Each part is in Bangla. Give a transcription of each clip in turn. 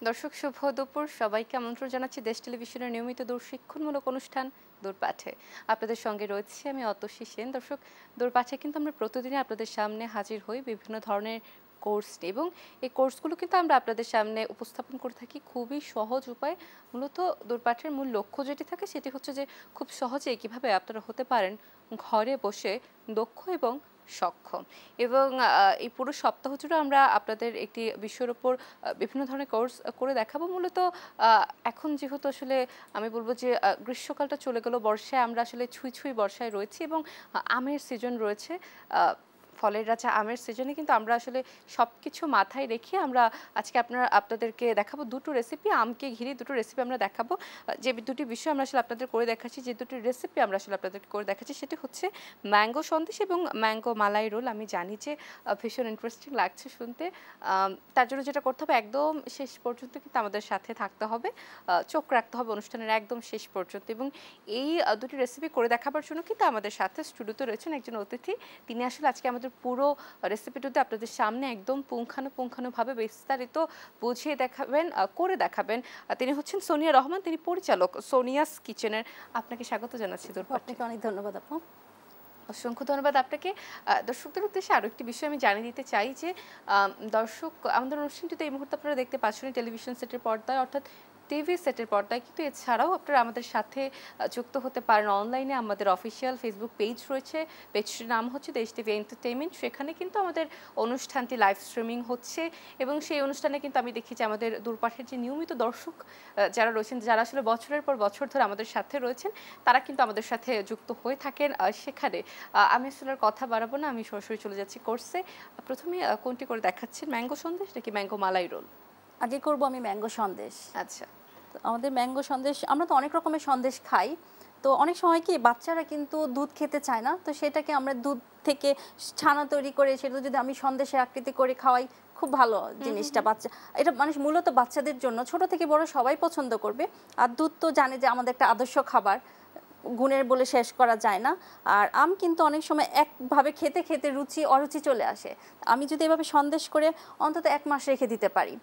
দর্শক শুভ দুপুর সবাইকে আমন্ত্রণ জানাচ্ছি দেশ টেলিভিশনের নিয়মিত দূরশিক্ষণমূলক অনুষ্ঠান দূরপাঠে। আপনাদের সঙ্গে রয়েছি আমি অতসী সেন। দর্শক, দূরপাঠে কিন্তু আমরা প্রতিদিনই আপনাদের সামনে হাজির হই বিভিন্ন ধরনের কোর্স নিয়ে, এবং এই কোর্সগুলো কিন্তু আমরা আপনাদের সামনে উপস্থাপন করে থাকি খুবই সহজ উপায়। মূলত দূরপাঠের মূল লক্ষ্য যেটি থাকে সেটি হচ্ছে যে খুব সহজেই কিভাবে আপনারা হতে পারেন ঘরে বসে দক্ষ এবং সক্ষম। এবং এই পুরো সপ্তাহ জুড়ে আমরা আপনাদের একটি বিষয়ের উপর বিভিন্ন ধরনের কোর্স করে দেখাবো। মূলত এখন যেহেতু আসলে আমি বলব যে গ্রীষ্মকালটা চলে গেল, বর্ষায় আমরা আসলে ছুঁই ছুঁই বর্ষায় রয়েছি, এবং আমের সিজন রয়েছে। ফলের রাজা আমের সিজনে কিন্তু আমরা আসলে সবকিছু মাথায় রেখে আমরা আজকে আপনাদেরকে দেখাবো দুটো রেসিপি, আমকে ঘিরে দুটো রেসিপি আমরা দেখাবো। যে দুটি বিষয় আমরা আসলে আপনাদের করে দেখাচ্ছি, যে দুটি রেসিপি আমরা আসলে আপনাদেরকে করে দেখাচ্ছি সেটি হচ্ছে ম্যাঙ্গো সন্দেশ এবং ম্যাঙ্গো মালাই রোল। আমি জানি যে ভীষণ ইন্টারেস্টিং লাগছে শুনতে। তার জন্য যেটা করতে হবে, একদম শেষ পর্যন্ত কিন্তু আমাদের সাথে থাকতে হবে, চোখ রাখতে হবে অনুষ্ঠানের একদম শেষ পর্যন্ত। এবং এই দুটি রেসিপি করে দেখাবার জন্য কিন্তু আমাদের সাথে স্টুডিওতে রয়েছেন একজন অতিথি। তিনি আসলে আজকে আমাদের পুরো রেসিপিটিতে আপনাদের সামনে একদম পুঙ্খানুপুঙ্খানুভাবে বিস্তারিত বুঝিয়ে দেখাবেন, করে দেখাবেন। তিনি হচ্ছেন সোনিয়া রহমান, তিনি পরিচালক সোনিয়াস কিচেনের। আপনাকে স্বাগত জানাচ্ছি দূরপাঠে। আপনাকে অনেক ধন্যবাদ আপু। অসংখ্য ধন্যবাদ আপনাকে। দর্শকদের উদ্দেশ্যে আরও একটি বিষয় আমি জানিয়ে দিতে চাই যে দর্শক, আমাদের অনুষ্ঠানটিতে এই মুহূর্তে আপনারা দেখতে পাচ্ছেন টেলিভিশন সেটের পর্দায়, অর্থাৎ টিভি সেটের পর্দায়, কিন্তু এছাড়াও আপনারা আমাদের সাথে যুক্ত হতে পারেন অনলাইনে। আমাদের অফিসিয়াল ফেসবুক পেজ রয়েছে, পেজটির নাম হচ্ছে দেশ টিভি এন্টারটেইনমেন্ট। সেখানে কিন্তু আমাদের অনুষ্ঠানটি লাইভ স্ট্রিমিং হচ্ছে, এবং সেই অনুষ্ঠানে কিন্তু আমি দেখি যে আমাদের দূরপাঠের যে নিয়মিত দর্শক যারা রয়েছেন, যারা আসলে বছরের পর বছর ধরে আমাদের সাথে রয়েছেন, তারা কিন্তু আমাদের সাথে যুক্ত হয়ে থাকেন সেখানে। আমি আসলে আর কথা বাড়াবো না, আমি সরাসরি চলে যাচ্ছি কোর্সে। প্রথমে কোনটি করে দেখাচ্ছেন, ম্যাঙ্গো সন্দেশ নাকি ম্যাঙ্গো মালাই রোল? আগে করব আমি ম্যাঙ্গো সন্দেশ। আচ্ছা। আমাদের ম্যাঙ্গো সন্দেশ, আমরা তো অনেক রকমের সন্দেশ খাই। তো অনেক সময় কি বাচ্চারা কিন্তু দুধ খেতে চায় না, তো সেটাকে আমরা দুধ থেকে ছানা তৈরি করে সেটা যদি আমি সন্দেশের আকৃতি করে খাওয়াই, খুব ভালো জিনিসটা। বাচ্চা এটা মানে মূলত বাচ্চাদের জন্য, ছোট থেকে বড় সবাই পছন্দ করবে। আর দুধ তো জানে যে আমাদের একটা আদর্শ খাবার, গুণের বলে শেষ করা যায় না। আর আম কিন্তু অনেক সময় একভাবে খেতে খেতে রুচি অরুচি চলে আসে। আমি যদি এভাবে সন্দেশ করে অন্তত 1 মাস রেখে দিতে পারি,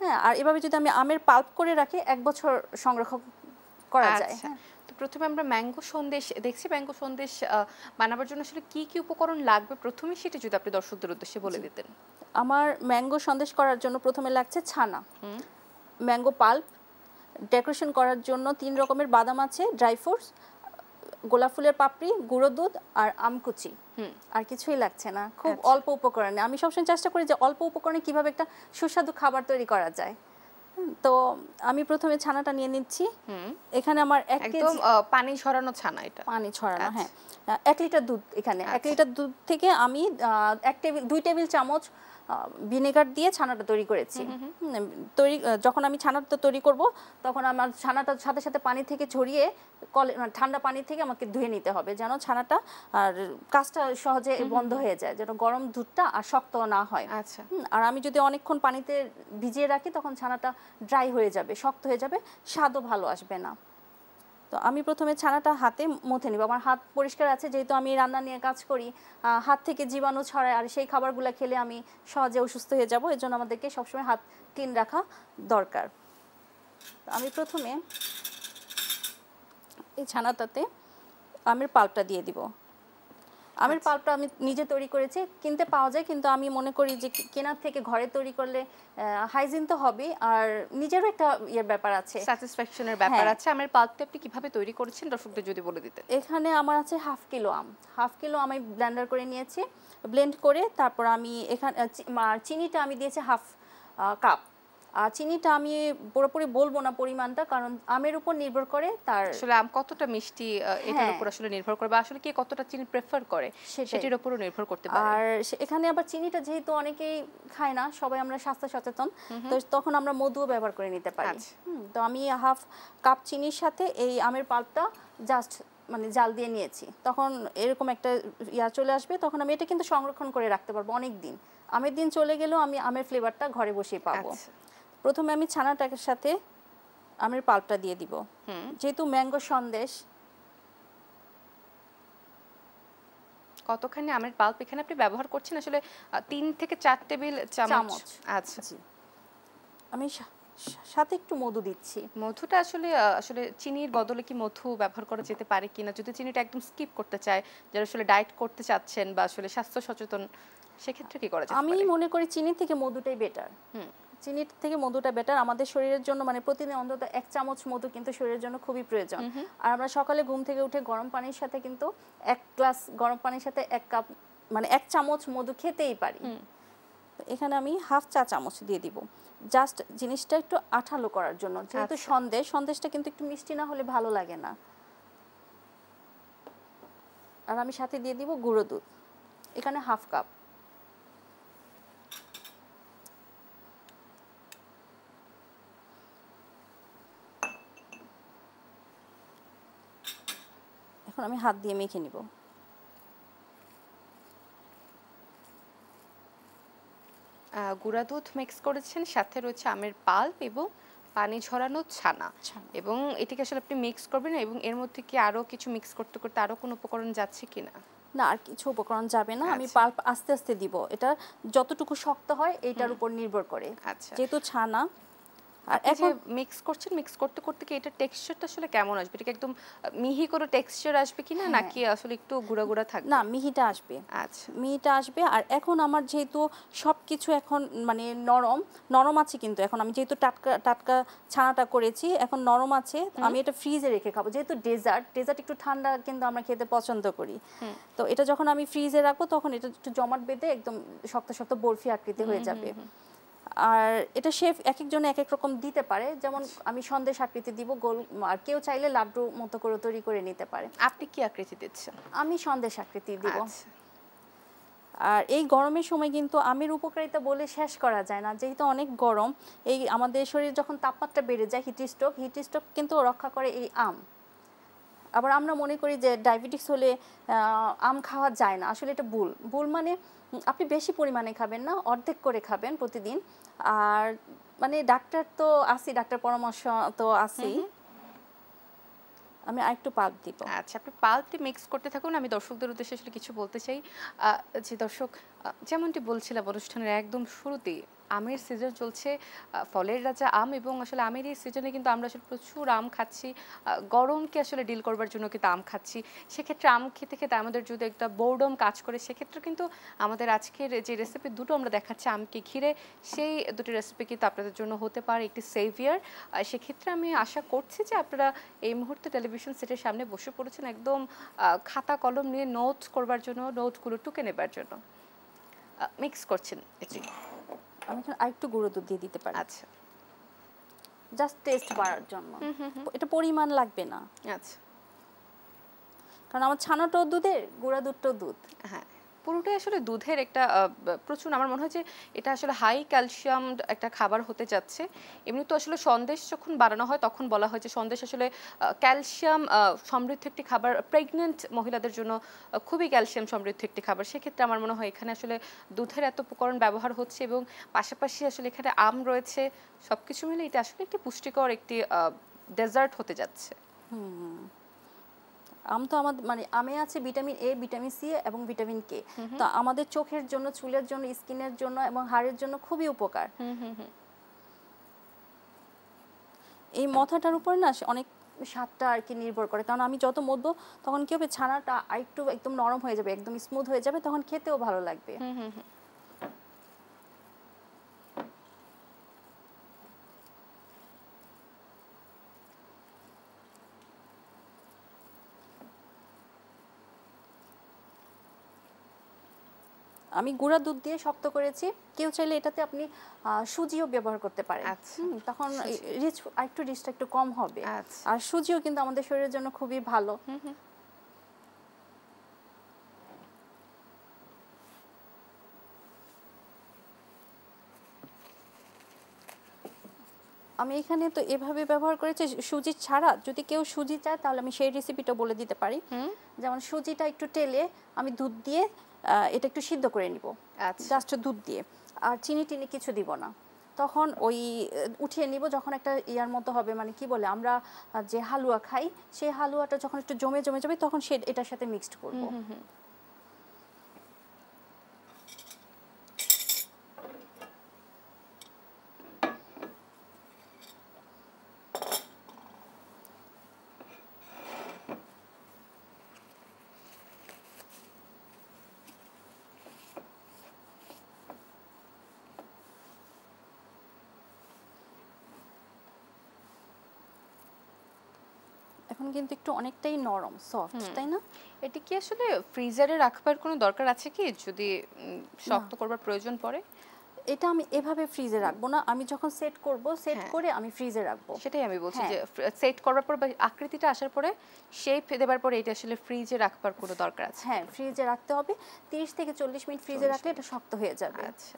হ্যাঁ, আর এভাবে যদি আমি আমের পাল্প করে রাখি 1 বছর সংরক্ষণ করা যায়। আচ্ছা, তো প্রথমে আমরা ম্যাঙ্গো সন্দেশ দেখছি। ম্যাঙ্গো সন্দেশ বানাবার জন্য আসলে কি কি উপকরণ লাগবে প্রথমে সেটা যদি আপনি দর্শকদের উদ্দেশ্যে বলে দিতেন। আমার ম্যাঙ্গো সন্দেশ করার জন্য প্রথমে লাগছে ছানা, ম্যাঙ্গো পাল্প, ডেকোরেশন করার জন্য 3 রকমের বাদাম আছে, ড্রাই ফ্রুটস, গোলাপ ফুলের পাপড়ি, গুঁড়ো দুধ আর আমকুচি। আর কিছুই লাগছে না, খুব অল্প উপকরণে। আমি সবসময় চেষ্টা করি যে অল্প উপকরণে কিভাবে একটা সুস্বাদু খাবার তৈরি করা যায়। তো আমি প্রথমে ছানাটা নিয়ে নিচ্ছি। এখানে আমার 1 কেজি পানি ঝরানো ছানা, এটা পানি ছড়ানো, হ্যাঁ। 1 লিটার দুধ, এখানে 1 লিটার দুধ থেকে আমি 2 টেবিল চামচ ভিনেগার দিয়ে ছানাটা তৈরি করেছি। যখন আমি ছানাটা তৈরি করব তখন আমার ছানাটা সাথে সাথে পানি থেকে ঝরিয়ে ঠান্ডা পানি থেকে আমাকে ধুয়ে নিতে হবে, যেন ছানাটা আর কাজটা সহজে বন্ধ হয়ে যায়, যেন গরম দুধটা আর শক্ত না হয়। আচ্ছা। আর আমি যদি অনেকক্ষণ পানিতে ভিজিয়ে রাখি তখন ছানাটা ড্রাই হয়ে যাবে, শক্ত হয়ে যাবে, স্বাদও ভালো আসবে না। তো আমি প্রথমে ছানাটা হাতে মথে নিব। আমার হাত পরিষ্কার আছে, যেহেতু আমি রান্না নিয়ে কাজ করি, হাত থেকে জীবাণু ছড়ায়, আর সেই খাবারগুলো খেলে আমি সহজে অসুস্থ হয়ে যাব। এর জন্য আমাদেরকে সবসময় হাত ক্লিন রাখা দরকার। আমি প্রথমে এই ছানাটাতে আমের পাল্পটা দিয়ে দিব। আমের পাল্পটা আমি নিজে তৈরি করেছি, কিনতে পাওয়া যায়, কিন্তু আমি মনে করি যে কেনার থেকে ঘরে তৈরি করলে হাইজিন তো হবে, আর নিজেরও একটা ব্যাপার আছে, স্যাটিসফ্যাকশনের ব্যাপার আছে। আমের পাল্পটা আপনি কিভাবে তৈরি করেছেন দর্শকদের যদি বলে দিতেন। এখানে আমার আছে 1/2 কিলো আম। 1/2 কিলো আমি ব্লেন্ডার করে নিয়েছি। ব্লেন্ড করে তারপর আমি এখানে চিনিটা আমি দিয়েছি 1/2 কাপ। আর চিনিটা আমি পুরোপুরি বলবো না পরিমাণটা, কারণ আমের উপর নির্ভর করে তার আসলে আম কতটা মিষ্টি এটার উপর আসলে নির্ভর করে, বা আসলে কে কতটা চিনি প্রেফার করে সেটার উপরও নির্ভর করতে পারে। আর এখানে আবার চিনিটা যেহেতু অনেকেই খায় না, সবাই আমরা স্বাস্থ্য সচেতন, তো তখন আমরা মধুও ব্যবহার করে নিতে পারি। তো আমি 1/2 কাপ চিনির সাথে এই আমের পাল্পটা জাস্ট মানে জাল দিয়ে নিয়েছি। তখন এরকম একটা চলে আসবে, তখন আমি এটা কিন্তু সংরক্ষণ করে রাখতে পারবো অনেক দিন। আমের দিন চলে গেলেও আমি আমের ফ্লেভারটা ঘরে বসেই পাবো। প্রথমে আমি ছানাটার সাথে আমের পাল্পটা দিয়ে দিব, যেহেতু ম্যাঙ্গো সন্দেশ। কতখানি আমের পাল্প এখানে আপনি ব্যবহার করছেন? আসলে 3 থেকে 4 টেবিল চামচ। আচ্ছা, আমি সাথে একটু মধু দিচ্ছি। মধুটা আসলে আসলে চিনির বদলে কি মধু ব্যবহার করা যেতে পারে কিনা? যদি চিনিটা একদম স্কিপ করতে চায়, যারা আসলে ডায়েট করতে চাচ্ছেন বা আসলে স্বাস্থ্য সচেতন, সেক্ষেত্রে কি করা যেতে আমি পারে? মনে করি চিনি থেকে মধুটাই বেটার। হুম, চিনির থেকে মধুটা বেটার আমাদের শরীরের জন্য, মানে প্রতিদিন অন্তত 1 চামচ মধু কিন্তু শরীরের জন্য খুবই প্রয়োজন। হুম, হুম। আর আমরা সকালে ঘুম থেকে উঠে গরম পানির সাথে কিন্তু 1 গ্লাস গরম পানির সাথে 1 কাপ মানে 1 চামচ মধু খেতেই পারি। হুম। তো এখানে আমি হাফ চা চামচ দিয়ে দিব, জাস্ট জিনিসটা একটু আঠালো করার জন্য। যেহেতু আচ্ছা। সন্দেশটা কিন্তু একটু মিষ্টি না হলে ভালো লাগে না। আর আমি সাথে দিয়ে দিব গুঁড়ো দুধ, এখানে হাফ কাপ। এখন আমি হাত দিয়ে মেখে নিব। গুঁড়া দুধ মিক্স করেছেন, সাথে রয়েছে আমের পাল্প এবং পানি ঝরানো ছানা। ছানা। এবং এটিকে আসলে আপনি মিক্স করবেন এবং এর মধ্যে কি আরো কিছু মিক্স করতে, করতে আরো কোনো উপকরণ যাচ্ছে কিনা? না, আর কিছু উপকরণ যাবে না। আমি আচ্ছা। পাল্প আস্তে আস্তে দিব। এটা যতটুকু শক্ত হয় এইটার হুম। উপর নির্ভর করে। আচ্ছা। যেহেতু ছানা। আর আপনি যে এখন মিক্স করছেন, মিক্স করতে, করতে কি এটার টেক্সচারটা আসলে কেমন আসবে? এটা কি একদম মিহি কোনো টেক্সচার আসবে কিনা? হ্যাঁ, নাকি আসলে একটু গুঁড়া, গুঁড়া থাকবে? না মিহিটা আসবে। আচ্ছা। মিহিটা আসবে। আর এখন আমার যেহেতু সবকিছু এখন মানে নরম, নরম আছে কিন্তু এখন আমি যেহেতু টাটকা টাটকা ছানাটা করেছি, এখন নরম আছে। হুম। আমি এটা ফ্রিজে রেখে খাবো। যেহেতু ডেজার্ট একটু ঠান্ডা কিন্তু আমরা খেতে পছন্দ করি। হুম। তো এটা যখন আমি ফ্রিজে রাখবো তখন এটা একটু জমাট বেঁধে একদম শক্ত শক্ত বরফি আকৃতি হয়ে যাবে। আর এটা শেফ একেকজনে একেক রকম দিতে পারে। যেমন আমি সন্দেশ আকৃতি দিব গোল, আর কেউ চাইলে লাড্ডু মতো করে তৈরি করে নিতে পারে। আপনি কি আকৃতি দিচ্ছেন? আমি সন্দেশ আকৃতি দিব। আচ্ছা। আর এই গরমের সময় কিন্তু আমের উপকারিতা বলে শেষ করা যায় না। যেহেতু অনেক গরম, এই আমাদের শরীরে যখন তাপমাত্রা বেড়ে যায় হিট স্ট্রোক কিন্তু রক্ষা করে এই আম। আবার আমরা মনে করি যে ডায়াবেটিস হলে আম খাওয়া যায় না, আসলে এটা ভুল। মানে আপনি বেশি পরিমাণে খাবেন না, অর্ধেক করে খাবেন প্রতিদিন। আর মানে ডাক্তার তো আছেই, ডাক্তার পরামর্শ তো হুম, আছেই। হুম। আমি আরেকটু পাক দিব। আচ্ছা, আপনি পাল্পটি মিক্স করতে থাকুন। আমি দর্শকদের উদ্দেশ্যে আসলে কিছু বলতে চাই। আ যে দর্শক, যেমনটি বলছিলাম অনুষ্ঠানের একদম শুরুতেই, আমের সিজন চলছে। ফলের রাজা আম, এবং আসলে আমের এই সিজনে কিন্তু আমরা আসলে প্রচুর আম খাচ্ছি। গরমকে আসলে ডিল করবার জন্য কিন্তু আম খাচ্ছি। সেক্ষেত্রে আম খেতে, খেতে আমাদের যদি একটা বোরডম কাজ করে, সেক্ষেত্রে কিন্তু আমাদের আজকের যে রেসিপি দুটো আমরা দেখাচ্ছি আমকে ঘিরে, সেই দুটি রেসিপি কিন্তু আপনাদের জন্য হতে পারে একটি সেভিয়ার। সেক্ষেত্রে আমি আশা করছি যে আপনারা এই মুহূর্তে টেলিভিশন সেটের সামনে বসে পড়েছেন একদম খাতা কলম নিয়ে নোট করবার জন্য, নোটগুলো টুকে নেবার জন্য। মিক্স করছেন এটি। আমি এখন আরেকটু গুঁড়ো দুধ দিয়ে দিতে পারি, আচ্ছা। জাস্ট টেস্ট বাড়ার জন্য। হুম, হুম, হুম। এটা পরিমাণ লাগবে না, আচ্ছা। কারণ আমার ছানাটাও দুধের, গুঁড়া দুধটাও দুধ। হ্যাঁ, পুরোটাই আসলে দুধের একটা প্রচুর, আমার মনে হয় যে এটা আসলে হাই ক্যালসিয়াম একটা খাবার হতে যাচ্ছে। এমনি তো আসলে সন্দেশ যখন বানানো হয় তখন বলা হয় যে সন্দেশ আসলে ক্যালসিয়াম সমৃদ্ধ একটি খাবার, প্রেগন্যান্ট মহিলাদের জন্য খুবই ক্যালসিয়াম সমৃদ্ধ একটি খাবার। সেক্ষেত্রে আমার মনে হয় এখানে আসলে দুধের এত উপকরণ ব্যবহার হচ্ছে এবং পাশাপাশি আসলে এখানে আম রয়েছে। সবকিছু মিলে এটা আসলে একটি পুষ্টিকর একটি ডেজার্ট হতে যাচ্ছে। আম তো আমাদের মানে আমে আছে ভিটামিন এ, ভিটামিন সি এবং ভিটামিন কে। তো আমাদের চোখের জন্য, চুলের জন্য, স্কিনের জন্য এবং হাড়ের জন্য খুবই উপকার। হুম, হুম, হুম। এই মথাটার উপর না অনেক স্বাদটা আর কি নির্ভর করে, কারণ আমি যত মধ্যে তখন কি হবে, ছানাটা আরেকটু একদম নরম হয়ে যাবে, একদম স্মুথ হয়ে যাবে, তখন খেতেও ভালো লাগবে। হুম, হুম, হুম। আমি গুঁড়া দুধ দিয়ে শক্ত করেছি। কেউ চাইলে এটাতে আপনি সুজিও ব্যবহার করতে পারেন। আচ্ছা। তখন সুজি। রিচটা একটু কম হবে। আচ্ছা। আর সুজিও কিন্তু আমাদের শরীরের জন্য খুবই ভালো। হুম, হুম। আমি এখানে তো এভাবে ব্যবহার করেছি সুজি ছাড়া। যদি কেউ সুজি চায় তাহলে আমি সেই রেসিপিটা বলে দিতে পারি। হুম। যেমন সুজিটা একটু টেলে আমি দুধ দিয়ে এটা একটু সিদ্ধ করে নিব, আচ্ছা। জাস্ট দুধ দিয়ে। আর চিনি টিনি কিছু দিব না। তখন ওই উঠিয়ে নিব যখন একটা ইয়ার মতো হবে, মানে কি বলে আমরা যে হালুয়া খাই, সেই হালুয়াটা যখন একটু জমে জমে যাবে তখন সে এটার সাথে মিক্সড করব। হুম, হুম, হুম। এখন কিন্তু একটু অনেকটাই নরম সফট, তাই না? এটি কি আসলে ফ্রিজারে রাখবার কোনো দরকার আছে কি, যদি শক্ত করবার প্রয়োজন পড়ে? এটা আমি এভাবে ফ্রিজে রাখবো না, আমি যখন সেট করব সেট হ্যাঁ, করে আমি ফ্রিজে রাখবো। সেটাই আমি বলছি হ্যাঁ যে সেট করার পর বা আকৃতিটা আসার পরে শেপ দেবার পরে এটা আসলে ফ্রিজে রাখবার কোনো দরকার আছে? হ্যাঁ, ফ্রিজে রাখতে হবে। 30 থেকে 40 মিনিট ফ্রিজে 40 রাখলে এটা শক্ত হয়ে যাবে। আচ্ছা।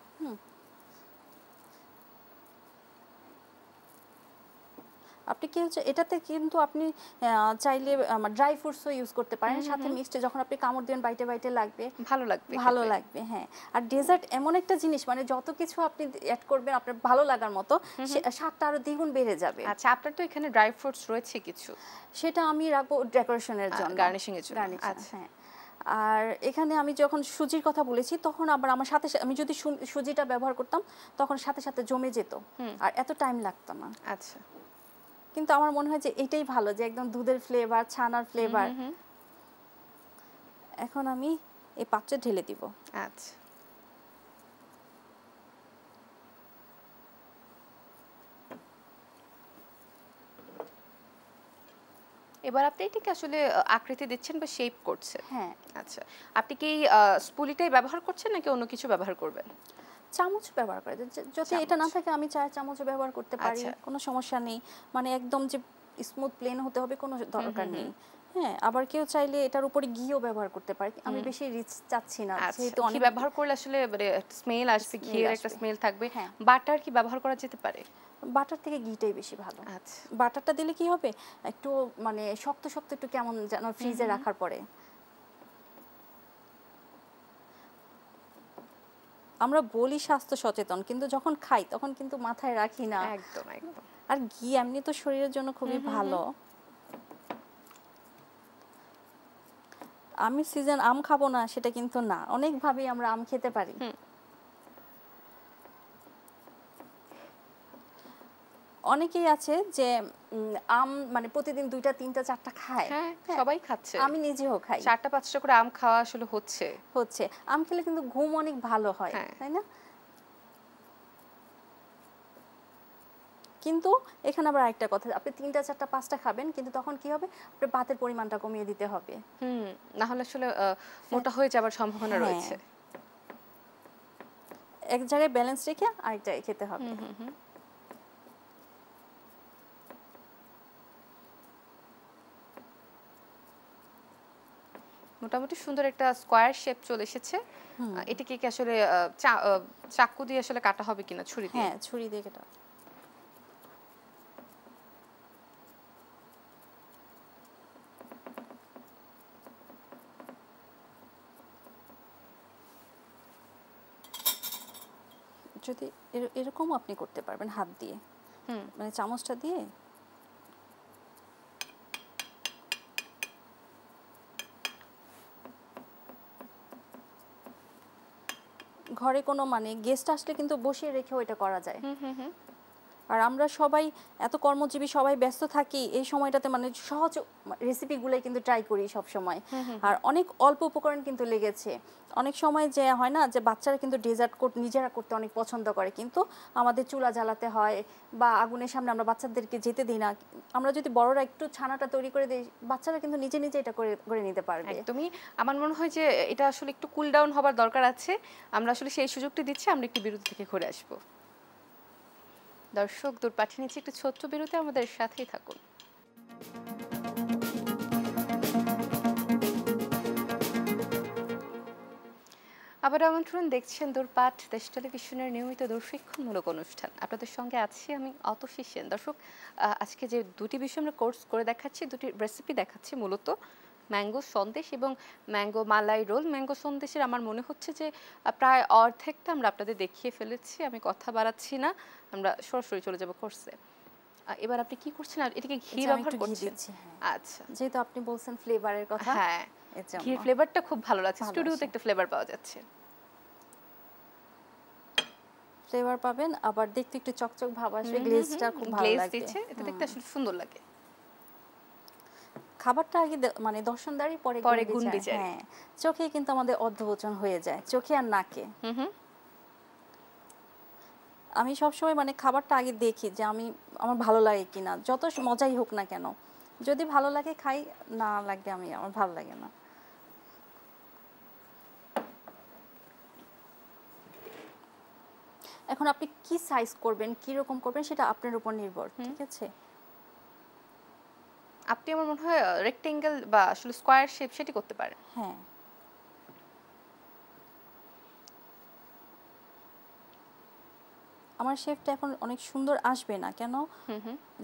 আপনি কি হচ্ছে এটাতে কিন্তু আপনি চাইলে ড্রাই ফ্রুটসও ইউজ করতে পারেন সাথে মিক্সড, যখন আপনি কামড় দিবেন বাইটে বাইটে লাগবে, ভালো লাগবে ভালো খেতে। লাগবে। হ্যাঁ, আর ডেজার্ট এমন একটা জিনিস মানে যত কিছু আপনি অ্যাড করবেন আপনার ভালো লাগার মতো, স্বাদটা আরো দ্বিগুণ বেড়ে যাবে। আচ্ছা, আপনার তো এখানে ড্রাই ফ্রুটস রয়েছে কিছু, সেটা আমি রাখবো ডেকোরেশনের জন্য, গার্নিশিং এর জন্য। গার্নিশ। আচ্ছা। হ্যাঁ, আর এখানে আমি যখন সুজির কথা বলেছি তখন আবার আমার সাথে আমি যদি সুজিটা ব্যবহার করতাম তখন সাথে সাথে জমে যেত আর এত টাইম লাগতো না। আচ্ছা। কিন্তু আমার মনে হয় যে এটাই ভালো, যে একদম দুধের ফ্লেভার, ছানার ফ্লেভার। এখন আমি এই পাত্রে ঢেলে দিব। আচ্ছা। এবার আপনি এটাকে আসলে আকৃতি দিচ্ছেন বা শেপ করছেন? হ্যাঁ। আচ্ছা, আপনি কি স্পুলিটাই ব্যবহার করছেন নাকি অন্য কিছু ব্যবহার করবেন? চামচ ব্যবহার করে, যদি এটা না থাকে আমি চায়ের চামচও ব্যবহার করতে পারি, আচ্ছা। কোনো সমস্যা নেই। মানে একদম যে স্মুথ প্লেন হতে হবে কোনো দরকার নেই। হ্যাঁ, আবার কেউ চাইলে এটার উপরে ঘিও ব্যবহার করতে পারে, আমি বেশি রিচ চাচ্ছি না, যেহেতু ঘি অনেক ব্যবহার করলে আসলে মানে স্মেল আসবে, ঘিয়ের একটা আসবে। স্মেল থাকবে। হ্যাঁ। বাটার কি ব্যবহার করা যেতে পারে? বাটার থেকে ঘিটাই বেশি ভালো। আচ্ছা। বাটারটা দিলে কি হবে, একটু মানে শক্ত শক্ত একটু কেমন যেন ফ্রিজে রাখার পরে। আমরা বলি স্বাস্থ্য সচেতন, কিন্তু যখন খাই তখন কিন্তু মাথায় রাখি না। একদম একদম। আর ঘি এমনি তো শরীরের জন্য খুবই ভালো। আমি সিজন আম খাবো না সেটা কিন্তু না, অনেকভাবেই আমরা আম খেতে পারি। অনেকেই আছে যে আম মানে প্রতিদিন 2টা 3টা 4টা খায়। হ্যাঁ, সবাই খাচ্ছে। আমি নিজেও খাই। 4টা 5টা করে আম খাওয়া আসলে হচ্ছে। আম খেলে কিন্তু ঘুম অনেক ভালো হয়, হ্যাঁ। তাই না? কিন্তু এখানে আবার আরেকটা কথা, আপনি 3টা 4টা 5টা খাবেন কিন্তু তখন কি হবে, আপনার ভাতের পরিমাণটা কমিয়ে দিতে হবে। না হলে আসলে মোটা হয়ে যাবার সম্ভাবনা হ্যাঁ। রয়েছে। এক জায়গায় ব্যালেন্স রেখে আরেক জায়গায় খেতে হবে। মোটামুটি সুন্দর একটা স্কয়ার শেপ চলে এসেছে। এটাকে কি আসলে চাকু দিয়ে আসলে কাটা হবে কিনা, ছুরি দিয়ে? হ্যাঁ, ছুরি দিয়ে কাটা। যদি এরকম আপনি করতে পারবেন হাত দিয়ে, মানে চামচটা দিয়ে। ঘরে কোনো মানে গেস্ট আসলে কিন্তু বসিয়ে রেখেও এটা করা যায়। আর আমরা সবাই এত কর্মজীবী, সবাই ব্যস্ত থাকি, এই সময়টাতে মানে সহজ রেসিপিগুলোই কিন্তু ট্রাই করি সব সময়। আর অনেক অল্প উপকরণ কিন্তু লেগেছে। অনেক সময় যে হয় না যে বাচ্চারা কিন্তু ডেজার্ট নিজেরা করতে অনেক পছন্দ করে, কিন্তু আমাদের চুলা জ্বালাতে হয় বা আগুনের সামনে আমরা বাচ্চাদেরকে যেতে দিই না। আমরা যদি বড়রা একটু ছানাটা তৈরি করে দিই, বাচ্চারা কিন্তু নিজে নিজে এটা করে নিতে পারবে। একদমই। আমার মনে হয় যে এটা আসলে একটু কুল ডাউন হবার দরকার আছে। আমরা আসলে সেই সুযোগটি দিচ্ছি, আমরা একটু বিরতি থেকে ঘুরে আসবো। দর্শক, দূর পাঠিয়ে নিচ্ছি একটু ছোট্ট বিরতি, আমাদের সাথেই থাকুন। আবার আমন্ত্রণ, দেখছেন দূরপাঠ, দেশ টেলিভিশনের নিয়মিত দূরশিক্ষণমূলক অনুষ্ঠান। আপনাদের সঙ্গে আছি আমি অতসী সেন। দর্শক, আজকে যে দুটি বিষয় আমরা কোর্স করে দেখাচ্ছি, দুটি রেসিপি দেখাচ্ছি, মূলত ম্যাঙ্গো সন্দেশ এবং ম্যাঙ্গো মালাই রোল। ম্যাঙ্গো সন্দেশের আমার মনে হচ্ছে যে প্রায় অর্ধেকটা আমরা আপনাদের দেখিয়ে ফেলেছি। আমি কথা বাড়াচ্ছি না, আমরা সরাসরি চলে যাব কোর্সে। এবার আপনি কি করছেন? আর এটাকে ঘি ব্যবহার করছেন? আচ্ছা, যেহেতু আপনি বলছেন ফ্লেভারের কথা। হ্যাঁ, ঘির ফ্লেভারটা খুব ভালো লাগছে। স্টুডিওতে একটা ফ্লেভার পাওয়া যাচ্ছে। ফ্লেভার পাবেন, আবার দেখতে একটু চকচক ভাব আসবে, গ্লেজটা খুব ভালো লাগবে। এটা দেখতে আসলে সুন্দর লাগে। খাবারটা আগে মানে দর্শনদারি পরে গুণ বিচার। হ্যাঁ, চোখে কিন্তু আমাদের অর্ধভোজন হয়ে যায়, চোখে আর নাকে। আমি সবসময় মানে খাবারটা আগে দেখি যে আমার ভালো লাগে কিনা, যত মজাই হোক না কেন। যদি ভালো লাগে খাই, না লাগলে আমার ভালো লাগে না। এখন আপনি কি সাইজ করবেন, কি রকম করবেন সেটা আপনার উপর নির্ভর, ঠিক আছে? আপনি আমার মনে হয় রেক্টেঙ্গেল বা আসলে স্কয়ার শেপ সেটি করতে পারেন। হ্যাঁ, আমার শেপটা এখন অনেক সুন্দর আসবে না কেন,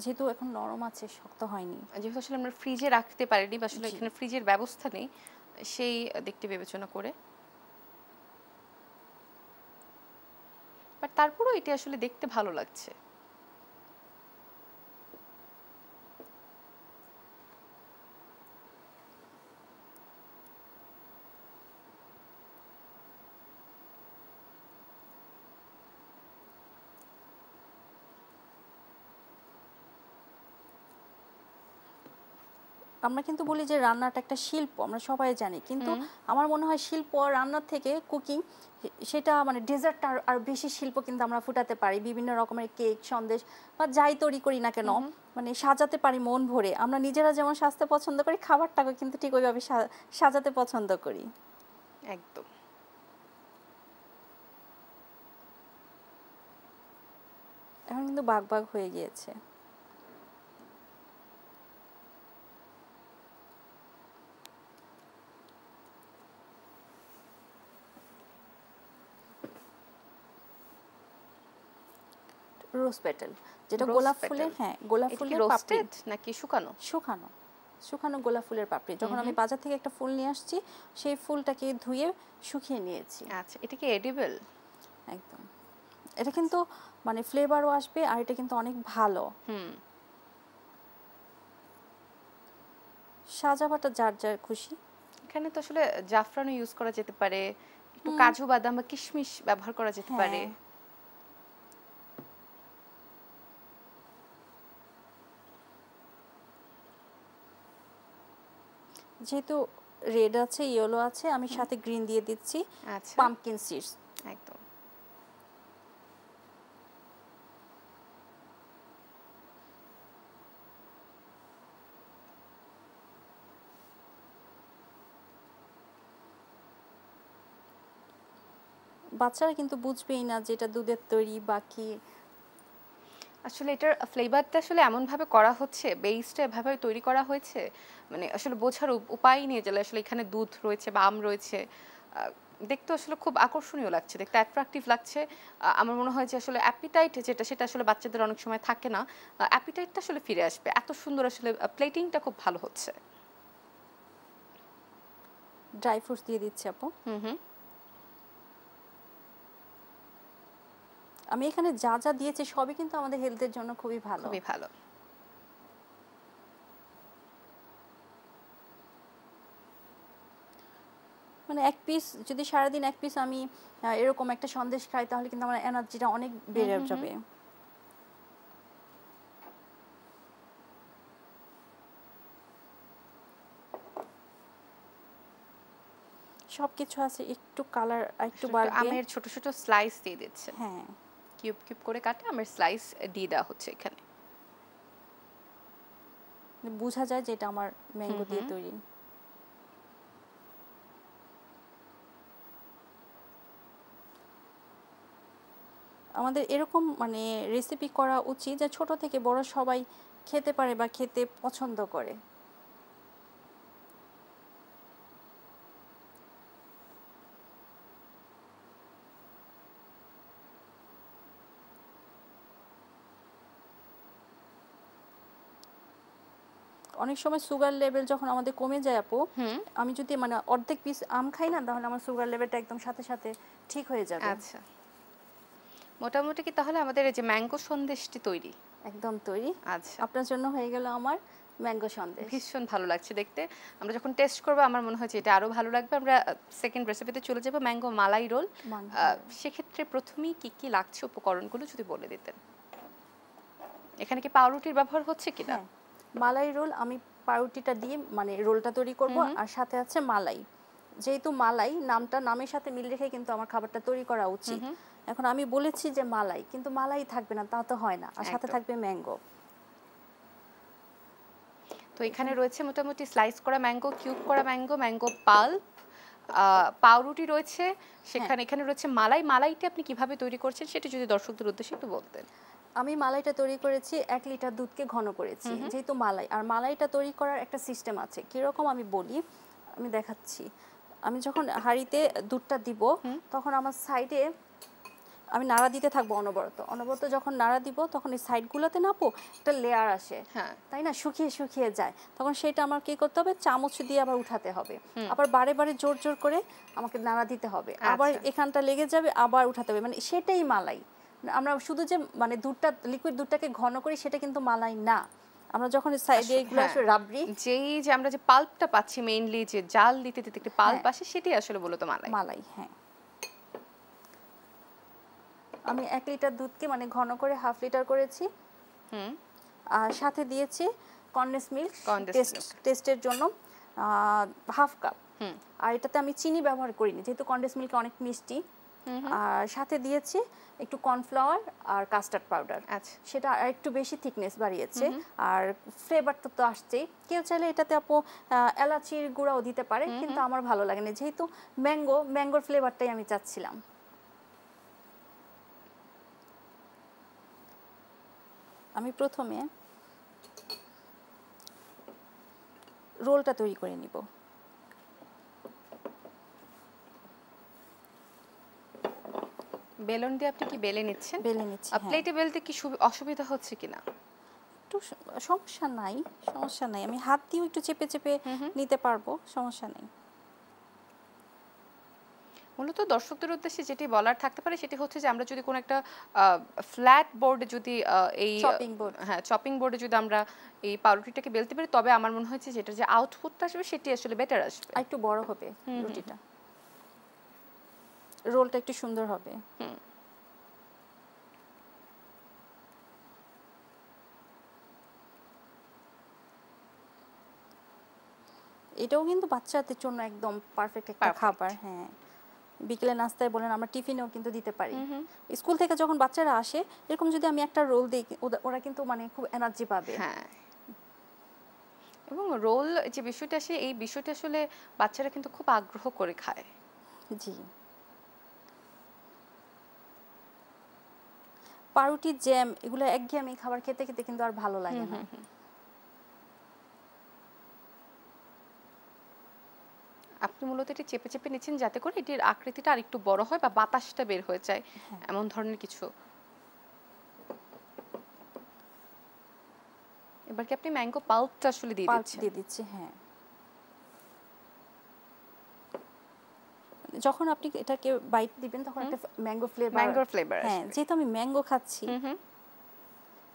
যেহেতু এখন নরম আছে, শক্ত হয়নি। যেহেতু আসলে আমরা ফ্রিজে রাখতে পারিনি বা আসলে এখানে ফ্রিজের ব্যবস্থা নেই, সেই দিকটি বিবেচনা করে। বাট তারপরেও এটা আসলে দেখতে ভালো লাগছে। আমরা কিন্তু বলি যে রান্নাটা একটা শিল্প, আমরা সবাই জানি, কিন্তু আমার মনে হয় শিল্প আর রান্নার থেকে কুকিং, সেটা মানে ডেজার্টটা আর বেশি শিল্প কিন্তু আমরা ফুটাতে পারি। বিভিন্ন রকমের কেক, সন্দেশ বা যাই তৈরি করি না কেন, মানে সাজাতে পারি মন ভরে। আমরা নিজেরা যেমন সাজতে পছন্দ করি, খাবারটাকে কিন্তু ঠিক ওইভাবে সাজাতে পছন্দ করি। একদম। এখন কিন্তু ভাগ ভাগ হয়ে গিয়েছে। রোজ পেটাল, যেটা গোলাপ ফুলের, হ্যাঁ গোলাপ ফুলের পাপড়ি নাকি শুকানো? শুকানো, শুকানো গোলাপ ফুলের পাপড়ি। যখন আমি বাজার থেকে একটা ফুল নিয়ে আসছি, সেই ফুলটাকে ধুয়ে শুকিয়ে নিয়েছি। আচ্ছা, এটা কি এডিবল? একদম। এটা কিন্তু মানে ফ্লেভারও আসবে, আর এটা কিন্তু অনেক ভালো। সাজাবাটা যার যার খুশি। এখানে তো আসলে জাফরানও ইউজ করা যেতে পারে, একটু কাজু বাদাম বা কিশমিশ ব্যবহার করা যেতে পারে। যেহেতু রেড আছে, ইয়েলো আছে, আমি সাথে গ্রিন দিয়ে দিচ্ছি। আচ্ছা, পাম্পকিন সিডস। একদম। বাচ্চারা কিন্তু বুঝবেই না যে এটা দুধের তৈরি বা কি। আসলে এটার ফ্লেভারটা আসলে এমন ভাবে করা হচ্ছে, বেসটা এভাবে তৈরি করা হয়েছে, মানে আসলে বোঝার উপায় নেই যে আসলে এখানে দুধ রয়েছে বা আম রয়েছে। দেখতে আসলে খুব আকর্ষণীয় লাগছে, দেখতে অ্যাট্রাকটিভ লাগছে। আমার মনে হয় যে আসলে অ্যাপিটাইট যেটা, সেটা আসলে বাচ্চাদের অনেক সময় থাকে না, অ্যাপিটাইটটা আসলে ফিরে আসবে। এত সুন্দর আসলে প্লেটিংটা খুব ভালো হচ্ছে। ড্রাই ফ্রুটস দিয়ে দিচ্ছি আপু। আমি এখানে যা যা দিয়েছি সবই কিন্তু আমাদের হেলথের জন্য খুবই ভালো, খুবই ভালো। মানে এক পিস যদি সারাদিন এক পিস আমি এরকম একটা সন্দেশ খাই, তাহলে কিন্তু আমার এনার্জিটা অনেক বেড়ে যাবে। সবকিছু আছে, একটু কালার একটু বাড়বে। আমের ছোট ছোট স্লাইস দিয়ে দিচ্ছে, হ্যাঁ কিউব কিউব করে কাটে আমের স্লাইস দিয়ে দেওয়া হচ্ছে এখানে। বোঝা যায় যে এটা আমার ম্যাঙ্গো দিয়ে তৈরি। আমাদের এরকম মানে রেসিপি করা উচিত যে ছোট থেকে বড় সবাই খেতে পারে বা খেতে পছন্দ করে। অনেক সময় সুগার লেভেল যখন আমাদের কমে যায় আপু, আমি যদি মানে অর্ধেক পিস আম খাই না, তাহলে আমার সুগার লেভেলটা একদম সাথে সাথে ঠিক হয়ে যাবে। আচ্ছা, মোটামুটি কি তাহলে আমাদের এই যে ম্যাঙ্গো সন্দেশটি তৈরি? একদম তৈরি। আচ্ছা, আপনার জন্য হয়ে গেল আমার ম্যাঙ্গো সন্দেশ। ভীষণ ভালো লাগছে দেখতে। আমরা যখন টেস্ট করব আমার মনে হয় যে এটা আরো ভালো লাগবে। আমরা সেকেন্ড রেসিপিতে চলে যাব, ম্যাঙ্গো মালাই রোল। সেক্ষেত্রে প্রথমেই কি কি লাগছে উপকরণগুলো যদি বলে দিতেন। এখানে কি পাউরুটির ব্যবহার হচ্ছে কিনা? মালাই রোল আমি পাউরুটিটা দিয়ে মানে রোলটা তৈরি করব, আর সাথে আছে মালাই। যেহেতু মালাই নামটা, নামের সাথে মিল রেখে কিন্তু আমার খাবারটা তৈরি করা উচিত। এখন আমি বলেছি যে মালাই, কিন্তু মালাই থাকবে না তা তো হয় না, আর সাথে থাকবে ম্যাঙ্গো। তো এখানে রয়েছে মোটামুটি স্লাইস করা ম্যাঙ্গো, কিউব করা ম্যাঙ্গো, ম্যাঙ্গো পাল্প, পাউরুটি রয়েছে, সেখানে এখানে রয়েছে মালাই। মালাইটি আপনি কিভাবে তৈরি করছেন সেটা যদি দর্শকদের উদ্দেশ্যে একটু বলতেন। আমি মালাইটা তৈরি করেছি 1 লিটার দুধকে ঘন করেছি, যেহেতু মালাই। আর মালাইটা তৈরি করার একটা সিস্টেম আছে, কীরকম আমি বলি, আমি দেখাচ্ছি। আমি যখন হাঁড়িতে দুধটা দিব তখন আমার সাইডে আমি নাড়া দিতে থাকবো অনবরত অনবরত। যখন নাড়া দিব তখন এই সাইডগুলোতে নাপো একটা লেয়ার আসে, তাই না, শুকিয়ে শুকিয়ে যায়। তখন সেটা আমার কি করতে হবে, চামচ দিয়ে আবার উঠাতে হবে, আবার বারে বারে জোর জোর করে আমাকে নাড়া দিতে হবে, আবার এখানটা লেগে যাবে, আবার উঠাতে হবে। মানে সেটাই মালাই। আমরা শুধু যে মানে দুধটা, লিকুইড দুধটাকে ঘন করি সেটা কিন্তু মালাই না। আমরা যখন সাইডে এগুলো আসলে রাবড়ি, যেই যে আমরা যে পাল্পটা পাচ্ছি, মেইনলি যে জাল দিতে দিতে একটা পাল্প আসে, সেটাই আসলে মূলত মালাই। মালাই, হ্যাঁ। আমি 1 লিটার দুধকে মানে ঘন করে 1/2 লিটার করেছি, আর সাথে দিয়েছি কনডেন্স মিল্ক টেস্টের জন্য 1/2 কাপ। আর এটাতে আমি চিনি ব্যবহার করিনি, যেহেতু কনডেন্স মিল্ক অনেক মিষ্টি। আর সাথে দিয়েছি একটু কর্নফ্লাওয়ার আর কাস্টার্ড পাউডার, সেটা একটু বেশি থিকনেস বাড়িয়েছে। আর ফ্লেভারটা তো আসছেই। কেউ চাইলে এটাতে আপু এলাচির গুঁড়াও দিতে পারে, কিন্তু আমার ভালো লাগে না, যেহেতু ম্যাঙ্গোর ফ্লেভারটাই আমি চাচ্ছিলাম। আমি প্রথমে রোলটা তৈরি করে নিব। বেলুন দিয়ে আপনি কি বেলে নিচ্ছেন? বেলে নিচ্ছি। প্লেটে বেলতে কি অসুবিধা হচ্ছে কিনা? একটু সমস্যা নাই, আমি হাত দিয়েও একটু চেপে চেপে নিতে পারবো, সমস্যা নেই। মূলত দর্শকদের উদ্দেশ্যে যেটি বলার থাকতে পারে সেটি হচ্ছে যে আমরা যদি কোনো একটা ফ্ল্যাট বোর্ডে যদি এই চপিং বোর্ডে যদি আমরা এই পাউরুটিটাকে বেলতে পারি, তবে আমার মনে হচ্ছে যেটা যে আউটপুটটা আসবে সেটি আসলে বেটার আসবে, একটু বড় হবে রুটিটা, রোলটা একটু সুন্দর হবে। এটাও কিন্তু বাচ্চাদের জন্য একদম পারফেক্ট একটা খাবার। হ্যাঁ, বিকেলে নাস্তায় বলেন, আমরা টিফিনেও কিন্তু দিতে পারি। স্কুল থেকে যখন বাচ্চারা আসে, এরকম যদি আমি একটা রোল দিই, ওরা কিন্তু মানে খুব এনার্জি পাবে। হ্যাঁ, এবং রোল যে বিষয়টা আসে, এই বিষয়টা আসলে বাচ্চারা কিন্তু খুব আগ্রহ করে খায়। জি, পাউরুটি, জ্যাম, এগুলো একঘেয়েমি খাবার খেতে খেতে কিন্তু আর ভালো লাগে না। আপনি মূলত এটি চেপে চেপে নিচ্ছেন যাতে করে এটির আকৃতিটা আরেকটু বড় হয় বা বাতাসটা বের হয়ে যায়, এমন ধরনের কিছু। এবার কি আপনি ম্যাঙ্গো পাল্পটা আসলে দিয়ে দিচ্ছি? হ্যাঁ, যখন আপনি এটাকে বাইট দিবেন তখন একটা ম্যাঙ্গোর ফ্লেভার, হ্যাঁ, যেহেতু আমি ম্যাঙ্গো খাচ্ছি।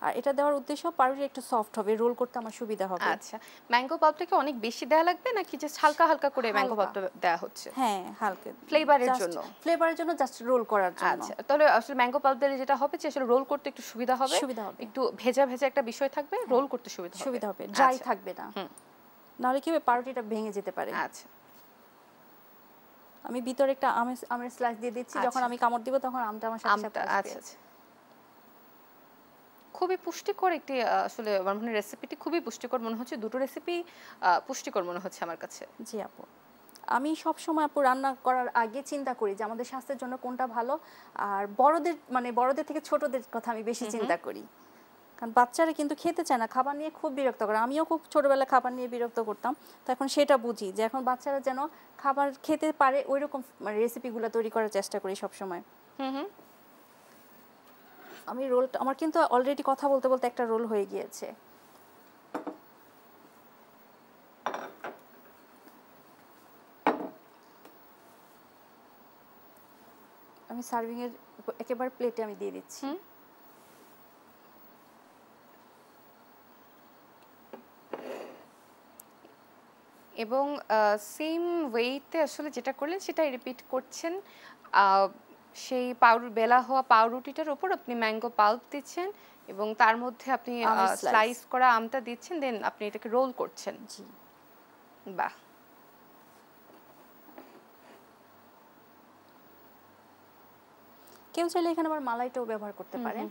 আর এটা দেওয়ার উদ্দেশ্য পাউরুটি একটু সফট হবে, রোল করতে আমার সুবিধা হবে। আচ্ছা, ম্যাঙ্গো পাল্পটাকে অনেক বেশি দেয়া লাগবে নাকি জাস্ট হালকা হালকা করে ম্যাঙ্গো পাল্পটা দেয়া হচ্ছে? হ্যাঁ, হালকা, ফ্লেভারের জন্য, জাস্ট রোল করার জন্য। আচ্ছা, তাহলে আসলে ম্যাঙ্গো পাল্প দিলে যেটা হবে যে আসলে রোল করতে একটু সুবিধা হবে, একটু ভেজা ভেজা একটা বিষয় থাকবে, রোল করতে সুবিধা হবে, ড্রাই থাকবে না, নাহলে কি হবে, পাউরুটিটা ভেঙে যেতে পারে। আচ্ছা, আমি ভিতরে একটা আমের স্লাইস দিয়ে দিচ্ছি, যখন আমি কামড় দিব তখন আমটা আমার সাথে সাথে আসবে। আচ্ছা, খুবই পুষ্টিকর একটি আসলে আমার মনে রেসিপিটি খুবই পুষ্টিকর মনে হচ্ছে, দুটো রেসিপি পুষ্টিকর মনে হচ্ছে আমার কাছে। জি আপু, আমি সব সময় আপু রান্না করার আগে চিন্তা করি যে আমাদের স্বাস্থ্যের জন্য কোনটা ভালো, আর বড়দের থেকে ছোটদের কথা আমি বেশি চিন্তা করি, কারণ বাচ্চারা কিন্তু খেতে চায় না, খাবার নিয়ে খুব বিরক্ত করে। আমিও খুব ছোটবেলায় খাবার নিয়ে বিরক্ত করতাম, তো এখন সেটা বুঝি যে এখন বাচ্চারা যেন খাবার খেতে পারে ওইরকম রেসিপিগুলো তৈরি করার চেষ্টা করি সব সময়। আমি রোলটা, আমার কিন্তু অলরেডি কথা বলতে বলতে একটা রোল হয়ে গিয়েছে। আমি সার্ভিং এর একেবারে প্লেটে আমি দিয়ে দিচ্ছি। এবং সেম ওয়েতে আসলে যেটা করলেন সেটাই রিপিট করছেন। সেই বেলা হওয়া পাউরুটিটার উপর আপনি ম্যাঙ্গো পাল্প দিচ্ছেন এবং তার মধ্যে আপনি স্লাইস করা আমটা দিচ্ছেন, দেন আপনি এটাকে রোল করছেন। জি, বাহ, কেউ চাইলে এখানে আবার মালাইটাও ব্যবহার করতে পারেন।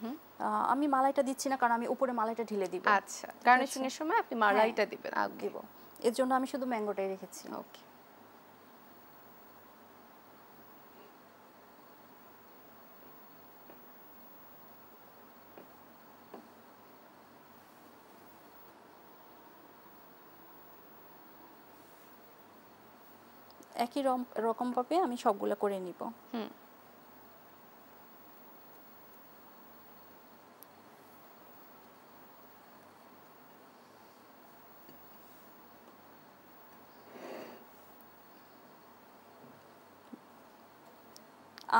আমি মালাইটা দিচ্ছি না কারণ আমি উপরে মালাইটা ঢেলে দিব। আচ্ছা, গার্নিশিং এর সময় আপনি মালাইটা দিবেন। দিব, এর জন্য আমি শুধু ম্যাঙ্গোটাই রেখেছি। ওকে। একই রকম ভাবে আমি সবগুলো করে নিব।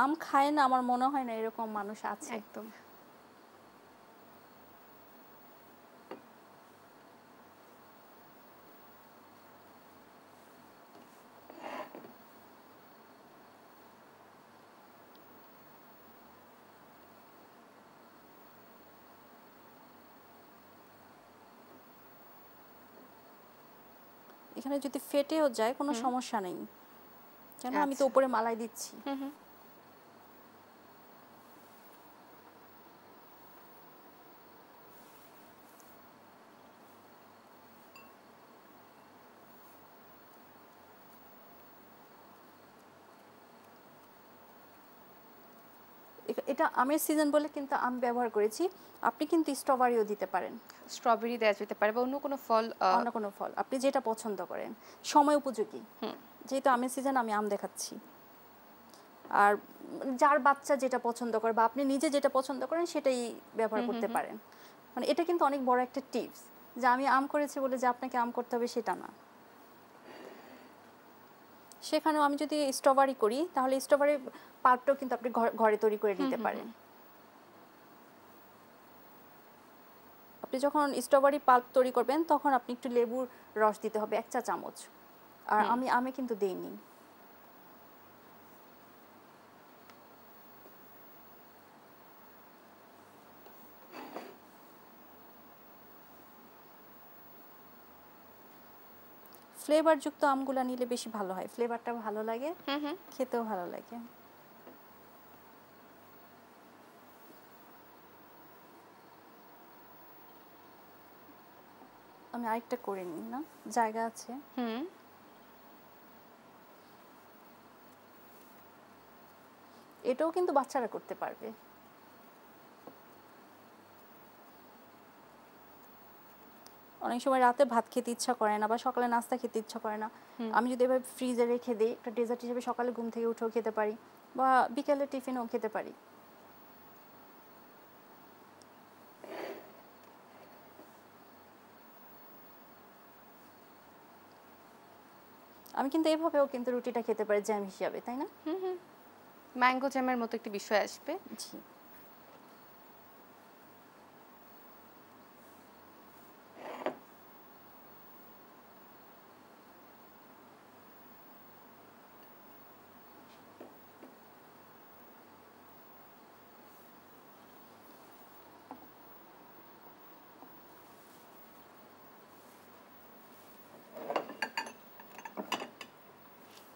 আম খায় না আমার মনে হয় না এরকম মানুষ আছে। একদম। এখানে যদি ফেটেও যায় কোনো সমস্যা নেই, কেন আমি তো উপরে মালাই দিচ্ছি। এটা আমের সিজন বলে কিন্তু আম ব্যবহার করেছি, আপনি কিন্তু স্ট্রবেরিও দিতে পারেন। স্ট্রবেরি দেওয়া যেতে পারে বা অন্য কোনো ফল, অন্য কোনো ফল আপনি যেটা পছন্দ করেন, সময় উপযোগী। যেহেতু আমের সিজন আমি আম দেখাচ্ছি, আর যার বাচ্চা যেটা পছন্দ করে বা আপনি নিজে যেটা পছন্দ করেন সেটাই ব্যবহার করতে পারেন। মানে এটা কিন্তু অনেক বড় একটা টিপস যে আমি আম করেছি বলে যে আপনাকে আম করতে হবে সেটা না। সেখানেও আমি যদি স্ট্রবেরি করি তাহলে স্ট্রবেরি পাল্পটাও কিন্তু আপনি ঘরে তৈরি করে নিতে পারেন। আপনি যখন স্ট্রবেরি পাল্প তৈরি করবেন তখন আপনি একটু লেবুর রস দিতে হবে 1 চা চামচ, আর আমি আমে কিন্তু দেইনি। ফ্লেভারযুক্ত আমগুলা নিলে বেশি ভালো হয়, ফ্লেভারটা ভালো লাগে, খেতেও ভালো লাগে। আমি আরেকটা করে নিই না, জায়গা আছে। এটাও কিন্তু বাচ্চারা করতে পারবে। অনেক সময় রাতে ভাত খেতে ইচ্ছা করে না বা সকালে নাস্তা খেতে ইচ্ছা করে না, আমি যদি এভাবে ফ্রিজে রেখে দিই একটা ডেজার্ট হিসেবে সকালে ঘুম থেকে উঠেও খেতে পারি বা বিকেলে টিফিনেও খেতে পারি। আমি কিন্তু এভাবেও কিন্তু রুটিটা খেতে পারি জ্যাম হিসাবে, তাই না? ম্যাঙ্গো জ্যামের মতো একটি বিষয় আসবে। জি।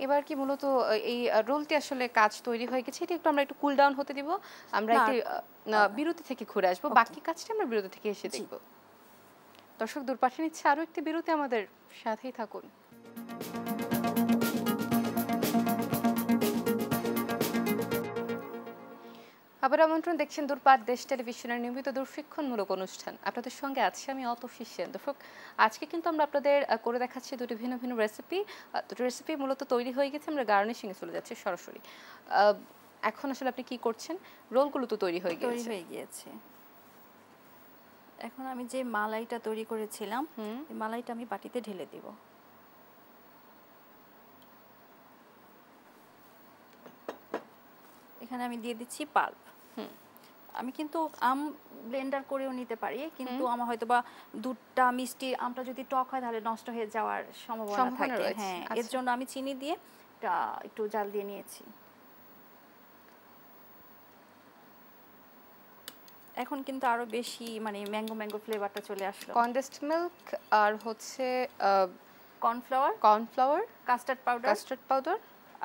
এবার কি মূলত এই রোলটি আসলে কাজ তৈরি হয়ে গেছে, এটা একটু আমরা একটু কুল ডাউন হতে দিব। আমরা একটি বিরতি থেকে ঘুরে আসবো, বাকি কাজটা আমরা বিরতি থেকে এসে দেখব। দর্শক দূর পাঠিয়ে নিচ্ছে আরো একটি বিরতি, আমাদের সাথেই থাকুন। আবার আমন্ত্রণ, দেখছেন দূরপাঠ দেশ টেলিভিশনের নিয়মিত দূরশিক্ষণমূলক অনুষ্ঠান। আপনাদের সঙ্গে আছি আমি অতসী সেন। দর্শক আজকে কিন্তু আমরা আপনাদের করে দেখাচ্ছি দুটি ভিন্ন ভিন্ন রেসিপি। দুটো রেসিপি মূলত তৈরি হয়ে গেছে, আমরা গার্নিশিংয়ে চলে যাচ্ছি সরাসরি। এখন আসলে আপনি কি করছেন? রোলগুলো তো তৈরি হয়ে গিয়েছে। এখন আমি যে মালাইটা তৈরি করেছিলাম এই মালাইটা আমি বাটিতে ঢেলে দিব। এখানে আমি দিয়ে দিচ্ছি পাল্প। আমি কিন্তু আম ব্লেন্ডার করেও নিতে পারি, কিন্তু আমার হয়তোবা দুধটা মিষ্টি, আমটা যদি টক হয় তাহলে নষ্ট হয়ে যাওয়ার সম্ভাবনা থাকে। হ্যাঁ, এর জন্য আমি চিনি দিয়ে একটু জাল দিয়ে নিয়েছি। এখন কিন্তু আরো বেশি মানে ম্যাঙ্গো ফ্লেভারটা চলে আসলো। কনডেন্সড মিল্ক আর হচ্ছে কর্নফ্লাওয়ার, কাস্টার্ড পাউডার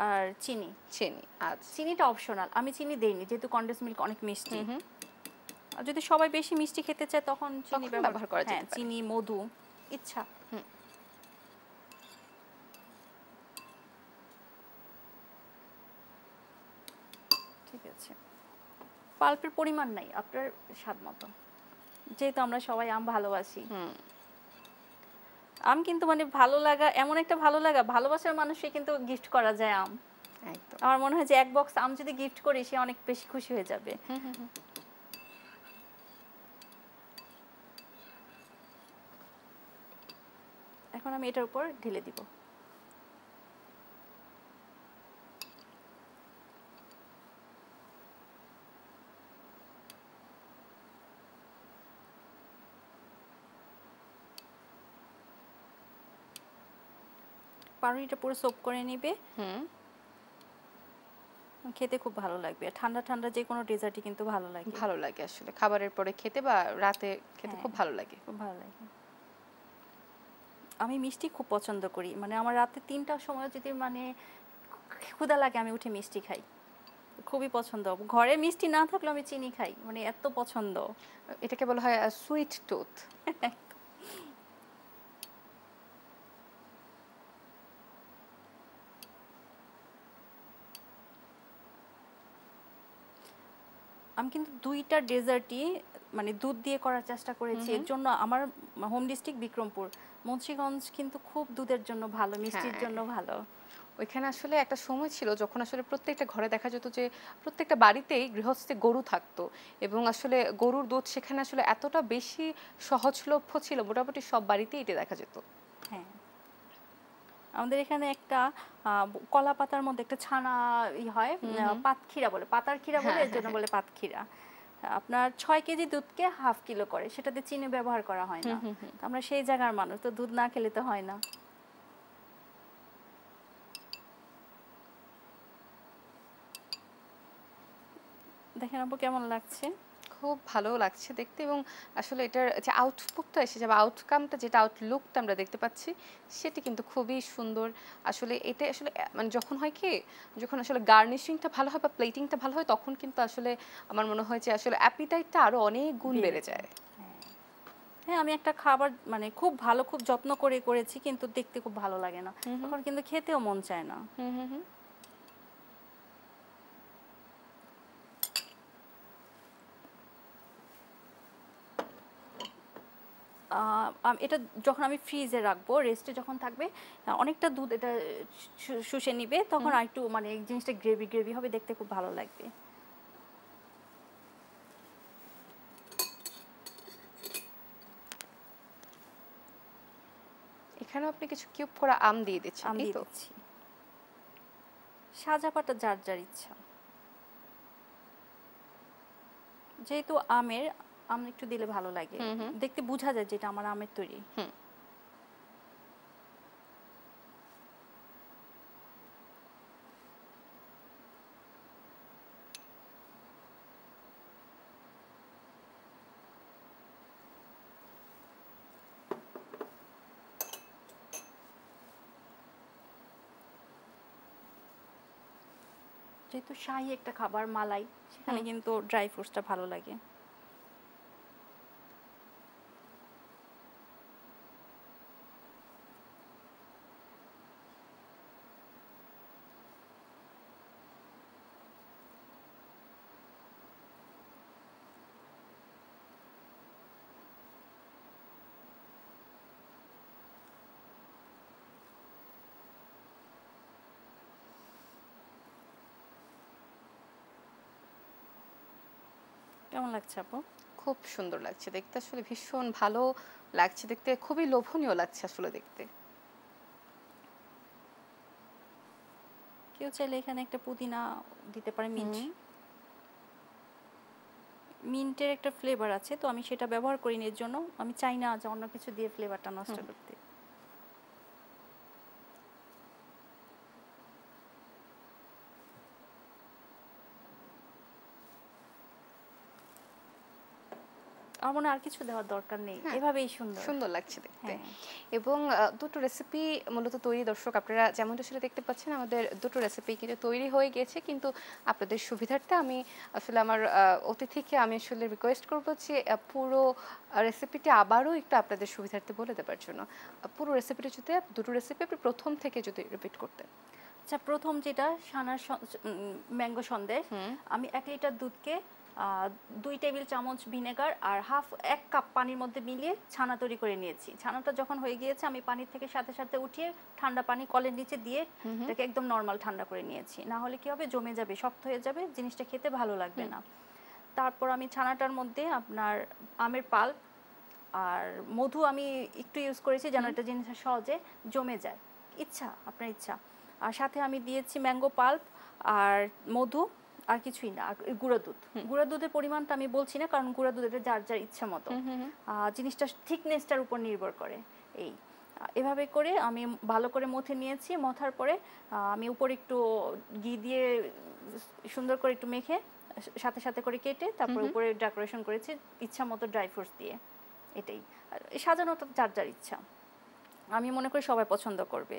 আর চিনি। চিনি, আচ্ছা। চিনিটা অপশনাল, আমি চিনি দেইনি যেহেতু কনডেন্স মিল্ক অনেক মিষ্টি। আর যদি সবাই বেশি মিষ্টি খেতে চায় তখন চিনি ব্যবহার করা হ্যাঁ যেতে পারে। চিনি, মধু, ইচ্ছা। ঠিক আছে, পাল্পের পরিমাণ নাই, আপনার স্বাদ মতো, যেহেতু আমরা সবাই আম ভালোবাসি। আম কিন্তু মানে ভালো লাগা, এমন একটা ভালো লাগা, ভালোবাসার মানুষই কিন্তু গিফট করা যায় আম। একদম। আমার মনে হয় যে এক বক্স আম যদি গিফট করি সে অনেক বেশি খুশি হয়ে যাবে। এখন আমি এটার উপর ঢেলে দিব। পাউরুটিটা পুরো সোপ করে নিবে, খেতে খুব ভালো লাগবে। ঠান্ডা ঠান্ডা যে কোনো ডেজার্টই কিন্তু ভালো লাগে। ভালো লাগে আসলে খাবারের পরে খেতে বা রাতে খেতে খুব ভালো লাগে। খুব ভালো লাগে। আমি মিষ্টি খুব পছন্দ করি, মানে আমার রাতে ৩টার সময় যদি মানে ক্ষুধা লাগে আমি উঠে মিষ্টি খাই, খুবই পছন্দ। ঘরে মিষ্টি না থাকলেও আমি চিনি খাই, মানে এত পছন্দ। এটাকে বলা হয় সুইট টুথ। আমি কিন্তু 2টা ডেজার্টই মানে দুধ দিয়ে করার চেষ্টা করেছি। এর জন্য আমার হোম ডিস্ট্রিক্ট বিক্রমপুর, মুন্সিগঞ্জ কিন্তু খুব দুধের জন্য ভালো, মিষ্টির জন্য ভালো। ওইখানে আসলে একটা সময় ছিল যখন আসলে প্রত্যেকটা ঘরে দেখা যেত যে প্রত্যেকটা বাড়িতেই গৃহস্থে গরু থাকতো এবং আসলে গরুর দুধ সেখানে আসলে এতটা বেশি সহজলভ্য ছিল, মোটামুটি সব বাড়িতেই এটা দেখা যেত। হ্যাঁ, আমাদের এখানে একটা কলা পাতার মধ্যে একটা ছানা হয়, পাতক্ষীরা বলে, পাতার ক্ষীরা বলে, এর জন্য বলে পাতক্ষীরা। আপনার 6 কেজি দুধকে হাফ কিলো করে, সেটাতে চিনি ব্যবহার করা হয় না। আমরা সেই জায়গার মানুষ, তো দুধ না খেলে তো হয় না। দেখেন আপু কেমন লাগছে? খুব ভালো লাগছে দেখতে এবং আসলে এটার যে আউটপুটটা এসে যাবে, আউটকামটা যেটা আউটলুকটা আমরা দেখতে পাচ্ছি সেটি কিন্তু খুবই সুন্দর। আসলে এটা আসলে মানে যখন হয় কি, যখন আসলে গার্নিশিংটা ভালো হয় বা প্লেটিংটা ভালো হয় তখন কিন্তু আসলে আমার মনে হয় যে আসলে অ্যাপিটাইটটা আরো অনেক গুণ বেড়ে যায়। হ্যাঁ, আমি একটা খাবার মানে খুব ভালো, খুব যত্ন করে করেছি কিন্তু দেখতে খুব ভালো লাগে না, তখন কিন্তু খেতেও মন চায় না। এটা যখন আমি ফ্রিজে রাখবো, রেস্টে যখন থাকবে, অনেকটা দুধ এটা শুষে নিবে, তখন আর একটু মানে জিনিসটা গ্রেভি গ্রেভি হবে, দেখতে খুব ভালো লাগবে। এখানেও আপনি কিছু কিউব করা আম দিয়ে দিচ্ছেন, আম এই দিয়ে তো? দিচ্ছি, সাজাপাটা যার যার ইচ্ছা। যেহেতু আম একটু দিলে ভালো লাগে, দেখতে বোঝা যায় যেটা আমার আমের তৈরি। যেহেতু শাহী একটা খাবার, মালাই, সেখানে কিন্তু ড্রাই ফ্রুটসটা ভালো লাগে। কেমন লাগছে আপু? খুব সুন্দর লাগছে দেখতে, আসলে ভীষণ ভালো লাগছে দেখতে, খুবই লোভনীয় লাগছে আসলে দেখতে। কেউ চাইলে এখানে একটা পুদিনা দিতে পারে, মিন্টের একটা ফ্লেভার আছে, তো আমি সেটা ব্যবহার করিনি, এর জন্য আমি চাই না যে অন্য কিছু দিয়ে ফ্লেভারটা নষ্ট করতে। আমার মনে হয় আর কিছু দেওয়ার দরকার নেই, হ্যাঁ, এভাবেই সুন্দর। সুন্দর লাগছে দেখতে। হ্যাঁ। এবং দুটো রেসিপি মূলত তৈরি, দর্শক আপনারা যেমনটা সেটা দেখতে পাচ্ছেন, আমাদের দুটো রেসিপি কিন্তু তৈরি হয়ে গিয়েছে। কিন্তু আপনাদের সুবিধার্থে আমি আসলে আমার অতিথিকে আমি আসলে রিকোয়েস্ট করব যে পুরো রেসিপিটি আবারও একটু আপনাদের সুবিধার্থে বলে দেওয়ার জন্য। পুরো রেসিপিটা যদি দুটো রেসিপি আপনি প্রথম থেকে যদি রিপিট করতেন। আচ্ছা, প্রথম যেটা সানার ম্যাঙ্গো সন্দেশ, হুম, আমি 1 লিটার দুধকে 2 টেবিল চামচ ভিনেগার আর 1 কাপ পানির মধ্যে মিলিয়ে ছানা তৈরি করে নিয়েছি। ছানাটা যখন হয়ে গিয়েছে আমি পানির থেকে সাথে সাথে উঠিয়ে ঠান্ডা পানি কলের নিচে দিয়ে এটাকে একদম নর্মাল ঠান্ডা করে নিয়েছি, না হলে কি হবে জমে যাবে, শক্ত হয়ে যাবে, জিনিসটা খেতে ভালো লাগবে না। তারপর আমি ছানাটার মধ্যে আপনার আমের পাল্প আর মধু আমি একটু ইউজ করেছি যেন এটা জিনিসটা সহজে জমে যায়, আপনার ইচ্ছা। আর সাথে আমি দিয়েছি ম্যাঙ্গো পাল্প আর মধু, আর কিছুই না, আর গুঁড়ো দুধ। গুঁড়ো দুধের পরিমাণটা আমি বলছি না, কারণ গুঁড়ো দুধ এটা যার যার ইচ্ছা মতো, জিনিসটা থিকনেসটার উপর নির্ভর করে। এই এভাবে করে আমি ভালো করে মথে নিয়েছি। মথার পরে আমি উপরে একটু ঘি দিয়ে সুন্দর করে একটু মেখে সাথে সাথে করে কেটে তারপরে উপরে ডেকোরেশন করেছি ইচ্ছা মতো ড্রাই ফ্রুটস দিয়ে। এটাই, আর সাজানোটা যার যার ইচ্ছা, আমি মনে করি সবাই পছন্দ করবে।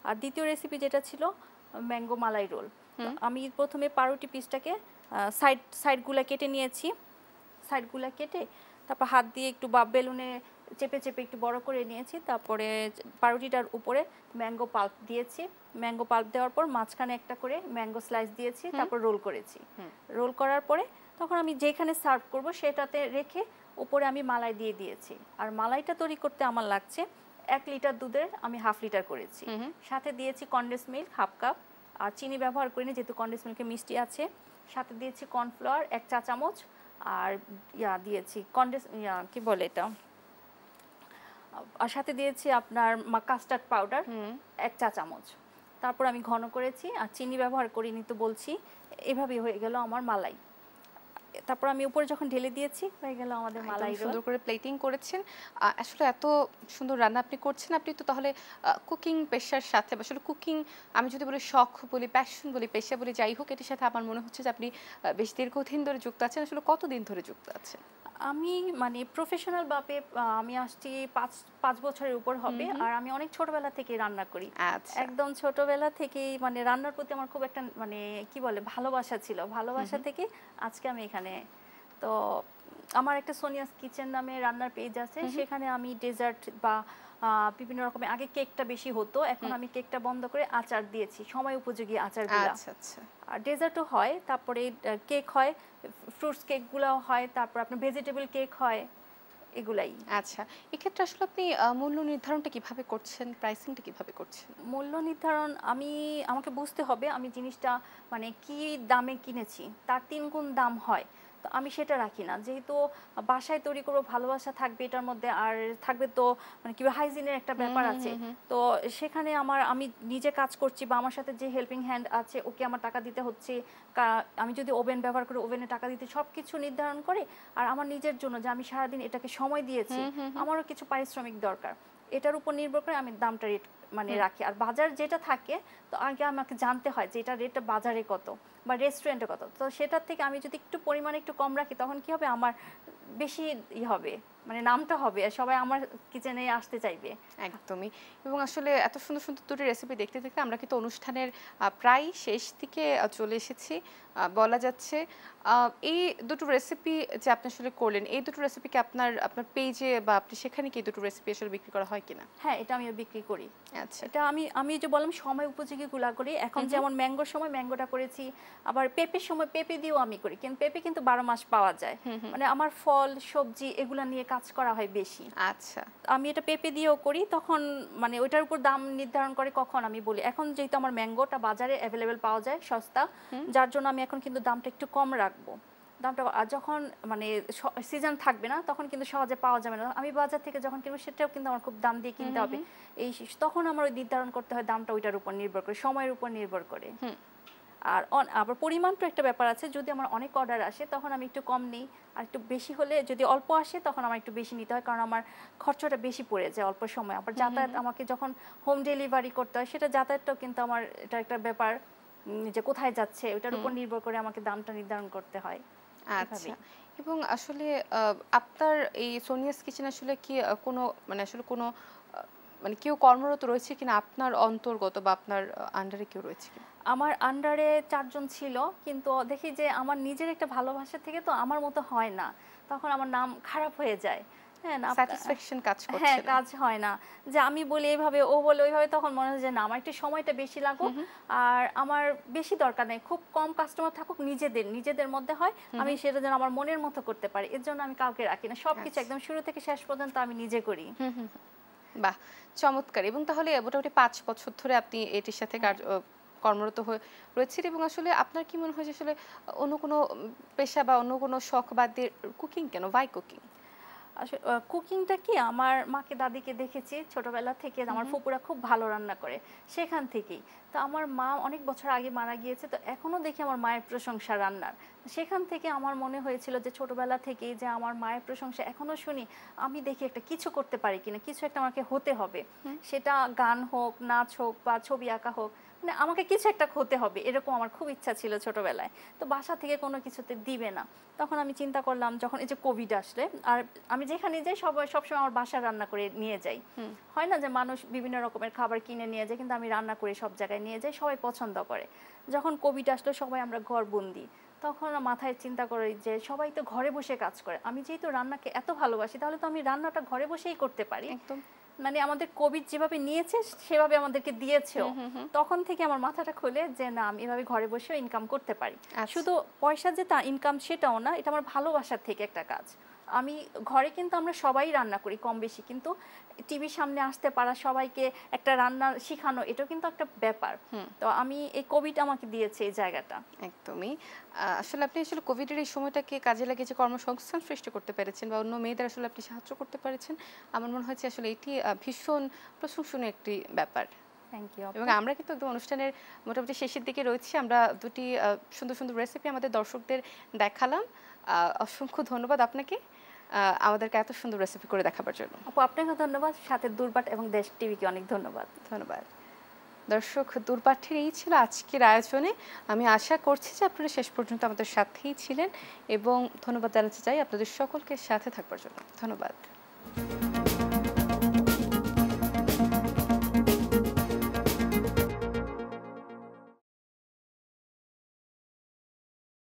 আর দ্বিতীয় রেসিপি যেটা ছিল ম্যাঙ্গো মালাই রোল, আমি প্রথমে পাউরুটি পিসটাকে সাইডগুলো কেটে নিয়েছি। সাইডগুলো কেটে তারপর হাত দিয়ে একটু বেলুনে চেপে চেপে একটু বড় করে নিয়েছি। তারপরে পাউরুটিটার উপরে ম্যাঙ্গো পাল্প দিয়েছি। ম্যাঙ্গো পাল্প দেওয়ার পর মাঝখানে একটা করে ম্যাঙ্গো স্লাইস দিয়েছি, তারপর রোল করেছি। রোল করার পরে তখন আমি যেখানে সার্ভ করব সেটাতে রেখে উপরে আমি মালাই দিয়ে দিয়েছি। আর মালাইটা তৈরি করতে আমার লাগছে 1 লিটার দুধের আমি 1/2 লিটার করেছি। সাথে দিয়েছি কনডেন্স মিল্ক 1/2 কাপ, আর চিনি ব্যবহার করিনি যেহেতু কনডেন্স মিল্কে মিষ্টি আছে। সাথে দিয়েছি কর্নফ্লাওয়ার 1 চা চামচ, আর দিয়েছি কি বলে এটা, আর সাথে দিয়েছি আপনার কাস্টার্ড পাউডার 1 চা চামচ। তারপর আমি ঘন করেছি, আর চিনি ব্যবহার করিনি তো বলছি। এভাবেই হয়ে গেল আমার মালাই। তারপর আমি উপরে যখন ঢেলে দিয়েছি হয়ে গেল আমাদের মালাই রোল। সুন্দর করে প্লেটিং করেছেন। আসলে এত সুন্দর রান্না আপনি করছেন, আপনি তো তাহলে কুকিং পেশার সাথে, আসলে কুকিং আমি যদি বলি শখ বলি, প্যাশন বলি, পেশা বলি, যাই হোক, এটির সাথে আমার মনে হচ্ছে যে আপনি বেশ দীর্ঘদিন ধরে যুক্ত আছেন। আসলে কতদিন ধরে যুক্ত আছেন? আমি মানে প্রফেশনাল ভাবে আমি আসছি 5 বছরের উপর হবে। আর আমি অনেক ছোটবেলা থেকে রান্না করি। আচ্ছা, একদম ছোটবেলা থেকেই মানে রান্নার প্রতি আমার খুব একটা মানে কি বলে ভালোবাসা ছিল। ভালোবাসা থেকে আজকে আমি এখানে। তো আমার একটা সোনিয়াস কিচেন নামে রান্নার পেজ আছে, সেখানে আমি ডেজার্ট বা বিভিন্ন রকমের, আগে কেকটা বেশি হতো, এখন আমি কেকটা বন্ধ করে আচার দিয়েছি, সময় উপযোগী আচারগুলো। আচ্ছা, আচ্ছা। আর ডেজার্টও হয়, তারপরে কেক হয়, ফ্রুটস কেকগুলোও হয়, তারপর আপনার ভেজিটেবল কেক হয়, এগুলাই। আচ্ছা, এক্ষেত্রে আসলে আপনি মূল্য নির্ধারণটা কিভাবে করছেন? প্রাইসিংটা কিভাবে করছেন? মূল্য নির্ধারণ আমাকে বুঝতে হবে আমি জিনিসটা মানে কি দামে কিনেছি, তার 3 গুণ দাম হয়, তো আমি সেটা রাখি না। যেহেতু বাসায় তৈরি করবো, ভালোবাসা থাকবে এটার মধ্যে, আর থাকবে তো মানে কি হাইজিনের একটা ব্যাপার আছে। তো সেখানে আমি নিজে কাজ করছি বা আমার সাথে যে হেল্পিং হ্যান্ড আছে ওকে আমার টাকা দিতে হচ্ছে, আমি যদি ওভেন ব্যবহার করি ওভেনে টাকা দিতে, সব কিছু নির্ধারণ করে। আর আমার নিজের জন্য যে আমি সারাদিন এটাকে সময় দিয়েছি, আমারও কিছু পারিশ্রমিক দরকার, এটার উপর নির্ভর করে আমি দামটা রেট মানে রাখি। আর বাজার যেটা থাকে, তো আগে আমাকে জানতে হয় যে এটা রেটটা বাজারে কত বা রেস্টুরেন্টে কত, তো সেটার থেকে আমি যদি একটু পরিমাণে একটু কম রাখি, তখন কি হবে, আমার বেশি হবে, মানে নামটা হবে, সবাই আমার কিচেনে আসতে চাইবে। একদমই। এবং আসলে এত সুন্দর সুন্দর দুটো রেসিপি দেখতে দেখতে আমরা কিন্তু অনুষ্ঠানের প্রায় শেষ দিকে চলে এসেছি বলা যাচ্ছে। এই দুটো রেসিপি যে আপনি আসলে করলেন, এই দুটো রেসিপিকে আপনার পেজে বা আপনি সেখানে কি এই দুটো রেসিপি আসলে বিক্রি করা হয় কিনা? হ্যাঁ, এটা আমিও বিক্রি করি। আচ্ছা, এটা আমি যে বললাম সময় উপযোগী গুলা করি। এখন যেমন ম্যাঙ্গোর সময় ম্যাঙ্গোটা করেছি, আবার পেঁপের সময় পেঁপে দিয়েও আমি করি, কিন্তু পেঁপে কিন্তু 12 মাস পাওয়া যায়। মানে আমার ফল সবজি এগুলা নিয়ে কাজ করা হয় বেশি। আচ্ছা। আমি এটা পেঁপে দিয়েও করি, তখন মানে ওইটার উপর দাম নির্ধারণ করে কখন আমি বলি। এখন যেহেতু আমার ম্যাঙ্গোটা বাজারে অ্যাভেলেবেল পাওয়া যায় সস্তা, যার জন্য আমি এখন কিন্তু দামটা একটু কম রাখবো। দামটা আর যখন মানে সিজন থাকবে না, তখন কিন্তু সহজে পাওয়া যাবে না। আমি বাজার থেকে যখন কিনবো সেটাও কিন্তু আমার খুব দাম দিয়ে কিনতে হবে। তখন আমার ওই নির্ধারণ করতে হয় দামটা ওইটার উপর নির্ভর করে, সময়ের উপর নির্ভর করে। আর আবার পরিমাণটা একটা ব্যাপার আছে, যদি আমার অনেক অর্ডার আসে তখন আমি একটু কম নিই, আর একটু বেশি হলে যদি অল্প আসে তখন আমার একটু বেশি নিতে হয়, কারণ আমার খরচটা বেশি পড়ে যায় অল্প সময়। আবার যাতায়াত আমাকে যখন হোম ডেলিভারি করতে হয়, সেটা যাতায়াতটাও কিন্তু আমার এটা একটা ব্যাপার, যে কোথায় যাচ্ছে ওটার উপর নির্ভর করে আমাকে দামটা নির্ধারণ করতে হয়। আচ্ছা, এবং আসলে আপনার এই সোনিয়াস কিচেন আসলে কি কোনো মানে আসলে কোনো আ মানে কেউ কর্মরত রয়েছে কিনা আপনার অন্তর্গত বা আপনার আন্ডারে কেউ রয়েছে কিনা? আমার আন্ডারে ৪ জন ছিল। কিন্তু দেখি যে আমার নিজের একটা ভালোবাসা থেকে তো আমার মতো হয় না। তখন আমার নাম খারাপ হয়ে যায়। হ্যাঁ, না স্যাটিসফ্যাকশন কাজ হ্যাঁ, করছে না। কাজ হয় না। যে আমি বলি এভাবে, ও বলে ওইভাবে, তখন মনে হয় যে না, আমার একটু সময়টা বেশি হুম, লাগুক। হুম, আর আমার বেশি দরকার নেই। খুব কম কাস্টমার থাকুক, নিজেদের মধ্যে হয়। হুম, আমি হুম। সেটা যেন আমার মনের মতো করতে পারি। এর জন্য আমি কাউকে রাখি না। সবকিছু আচ্ছা। একদম শুরু থেকে শেষ পর্যন্ত আমি নিজে করি। হুম, হুম, হুম। বাহ! চমৎকার। এবং তাহলে মোটামুটি ৫ বছর ধরে আপনি এটির সাথে হ্যাঁ। কর্মরত হয়ে রয়েছেন এবং আসলে আপনার কি মনে হয় যে আসলে অন্য কোনো পেশা বা অন্য কোনো শখ বাদ দিয়ে কুকিং কেন? Why cooking? কুকিংটা কি, আমার মাকে দাদিকে দেখেছি ছোটবেলা থেকে, হুম, আমার হুম। ফুপুরা খুব ভালো রান্না করে সেখান থেকেই। তো আমার মা অনেক বছর আগে মারা গিয়েছে, তো এখনো দেখি আমার মায়ের প্রশংসা রান্নার। সেখান থেকে আমার মনে হয়েছিল যে ছোটবেলা থেকেই যে আমার মায়ের প্রশংসা এখনো শুনি, আমি দেখি একটা কিছু করতে পারি কিনা, কিছু একটা আমাকে হতে হবে। হুম। সেটা গান হোক, নাচ হোক বা ছবি আঁকা হোক, মানে আমাকে কিছু একটা হতে হবে, এরকম আমার খুব ইচ্ছা ছিল ছোটবেলায়। তো বাসা থেকে কোনো কিছুতে দিবে না। তখন আমি চিন্তা করলাম, যখন এই যে কোভিড আসলে, আর আমি যেখানে যাই সবসময় আমার বাসায় রান্না করে নিয়ে যাই। হুম। হয় না যে মানুষ বিভিন্ন রকমের খাবার কিনে নিয়ে যায়, কিন্তু আমি রান্না করে সব জায়গায় নিয়ে যাই, সবাই পছন্দ করে। যখন কোভিড আসলো, সবাই আমরা ঘরবন্দি। তখন মাথায় চিন্তা করি যে সবাই তো ঘরে বসে কাজ করে, আমি যেহেতু রান্নাকে এত ভালোবাসি, তাহলে তো আমি রান্নাটা ঘরে বসেই করতে পারি। একদম। মানে আমাদের কোভিড যেভাবে নিয়েছে সেভাবে আমাদেরকে দিয়েছেও। হুম, হুম, হুম। তখন থেকে আমার মাথাটা খোলে যে না, আমি এভাবে ঘরে বসেও ইনকাম করতে পারি। আচ্ছা। শুধু পয়সা যে তা ইনকাম সেটাও না, এটা আমার ভালোবাসার থেকে একটা কাজ। আমি ঘরে কিন্তু আমরা সবাই রান্না করি কম বেশি, কিন্তু টিভির সামনে আসতে পারা, সবাইকে একটা রান্না শিখানো, এটাও কিন্তু একটা ব্যাপার। হুম। তো আমি এই কোভিড আমাকে দিয়েছে এই জায়গাটা। একদমই। আসলে আপনি আসলে কোভিডের এই সময়টাকে কাজে লাগিয়ে যে কর্মসংস্থান সৃষ্টি করতে পেরেছেন বা অন্য মেয়েদের আসলে আপনি সাহায্য করতে পেরেছেন, আমার মনে হচ্ছে আসলে এটি ভীষণ প্রশংসনীয় একটি ব্যাপার। থ্যাংক ইউ এবং আপু। আমরা কিন্তু একদম অনুষ্ঠানের মোটামুটি শেষের দিকে রয়েছি। আমরা ২ টি সুন্দর, সুন্দর রেসিপি আমাদের দর্শকদের দেখালাম। আ অসংখ্য ধন্যবাদ আপনাকে আমাদেরকে এত সুন্দর রেসিপি করে দেখাবার জন্য। আপু আপনাকে ধন্যবাদ, সাথে দুর্বাট এবং দেশ টিভিকে অনেক ধন্যবাদ। ধন্যবাদ। দর্শক, দূরপাঠের এই ছিল আজকের আয়োজনে। আমি আশা করছি যে আপনারা শেষ পর্যন্ত আমাদের সাথেই ছিলেন এবং ধন্যবাদ জানাতে চাই আপনাদের সকলকে সাথে থাকবার জন্য। ধন্যবাদ।